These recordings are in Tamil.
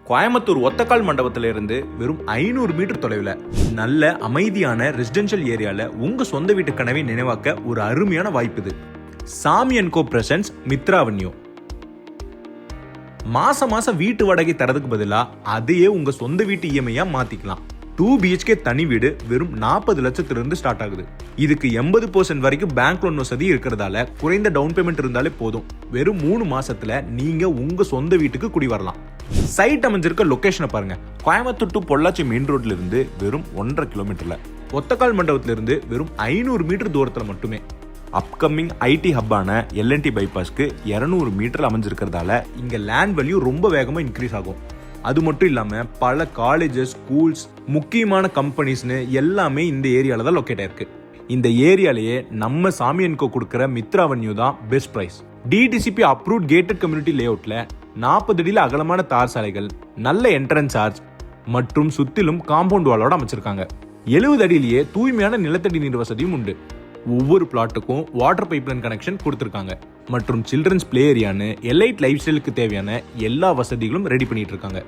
கோயம்புத்தூர் ஒத்தக்கால் மண்டபத்தில இருந்து வெறும் 500 மீட்டர் தொலைவில் நல்ல அமைதியான ரெசிடென்ஷியல் ஏரியால உங்க சொந்த வீட்டு கனவை நினைவாக்க ஒரு அருமையான வாய்ப்பு இது. Sami and co presents Mitra avenue. மாசம் வீட்டு வாடகை தரதுக்கு பதிலா அதையே உங்க சொந்த வீட்டு இஎம்ஐயா மாத்திக்கலாம். 2 BHK தனி வீடு வெறும் 40 லட்சத்திலிருந்து ஸ்டார்ட் ஆகுது. இதுக்கு 80% வரைக்கும் பேங்க் லோன் வசதி இருக்கிறதால குறைந்த டவுன் பேமெண்ட் இருந்தாலே போதும். வெறும் 3 மாசத்துல நீங்க உங்க சொந்த வீட்டுக்கு குடி வரலாம். சைட் அமைஞ்சிருக்க லொகேஷனை பாருங்க. கோயம்புத்தூர் டு பொள்ளாச்சி மெயின் ரோட்ல இருந்து வெறும் 1.5 கிலோமீட்டர்ல, ஒத்தக்கால் மண்டபத்தில இருந்து வெறும் 500 மீட்டர் தூரத்துல மட்டுமே. அப்கமிங் ஐடி ஹப்பான LNT பைபாஸ்க்கு 200 மீட்டர் அமைஞ்சிருக்கிறதால இங்க லேண்ட் வேல்யூ ரொம்ப வேகமா இன்க்ரீஸ் ஆகும். அது மட்டும் இல்லாம பல காலேஜஸ், ஸ்கூல்ஸ், முக்கியமான கம்பெனிஸ்னு எல்லாமே இந்த ஏரியால தான் லொக்கேட் ஆயிருக்கு. இந்த ஏரியாலேயே நம்ம சாமி அண்ட் கோ கொடுக்கிற மித்ரா அவென்யூ தான் best price. DTCP approved gated community லேஅவுட்ல 40 அடியில் அகலமான தார் சாலைகள், நல்ல என்ட்ரன்ஸ் ஆர்ச் மற்றும் சுத்திலும் காம்பவுண்ட் வாலோட அமைச்சிருக்காங்க. 70 அடியிலேயே தூய்மையான நிலத்தடி நீர் வசதியும் உண்டு. ஒவ்வொரு பிளாட்டுக்கும் வாட்டர் பைப்லைன் கனெக்ஷன் கொடுத்திருக்காங்க மற்றும் சில்ட்ரன்ஸ் பிளே ஏரியான்னு எலைட் லைஃப் ஸ்டைலுக்கு தேவையான எல்லா வசதிகளும் ரெடி பண்ணிட்டு இருக்காங்க.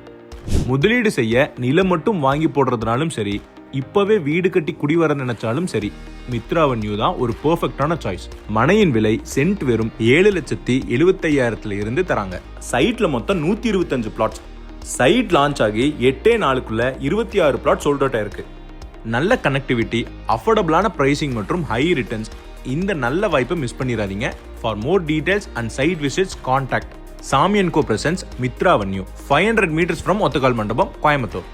முதலீடு செய்ய நிலம் மட்டும் வாங்கி போடுறதுனாலும் சரி, இப்பவே வீடு கட்டி குடி வர நினைச்சாலும் சரி, மித்ரா அவென்யூ தான் ஒரு பெர்ஃபெக்டான சாய்ஸ். மனையின் விலை சென்ட் வெறும் 7,75,000 இருந்து தராங்க. சைட்ல மொத்தம் 125 பிளாட்ஸ். சைட் லான்ச் ஆகி 8 நாளுக்குள்ள 26 பிளாட் சோல்ட் அவுட் ஆயிருக்கு. நல்ல கனெக்டிவிட்டி, அஃபோர்டபுளான பிரைசிங் மற்றும் ஹை ரிட்டர்ன்ஸ். இந்த நல்ல வாய்ப்பை மிஸ் பண்ணிடாதீங்க. For more details and site visits contact Sami and co presents Mitra avenue, 500 metres from Othakkal Mandapam, Coimbatore.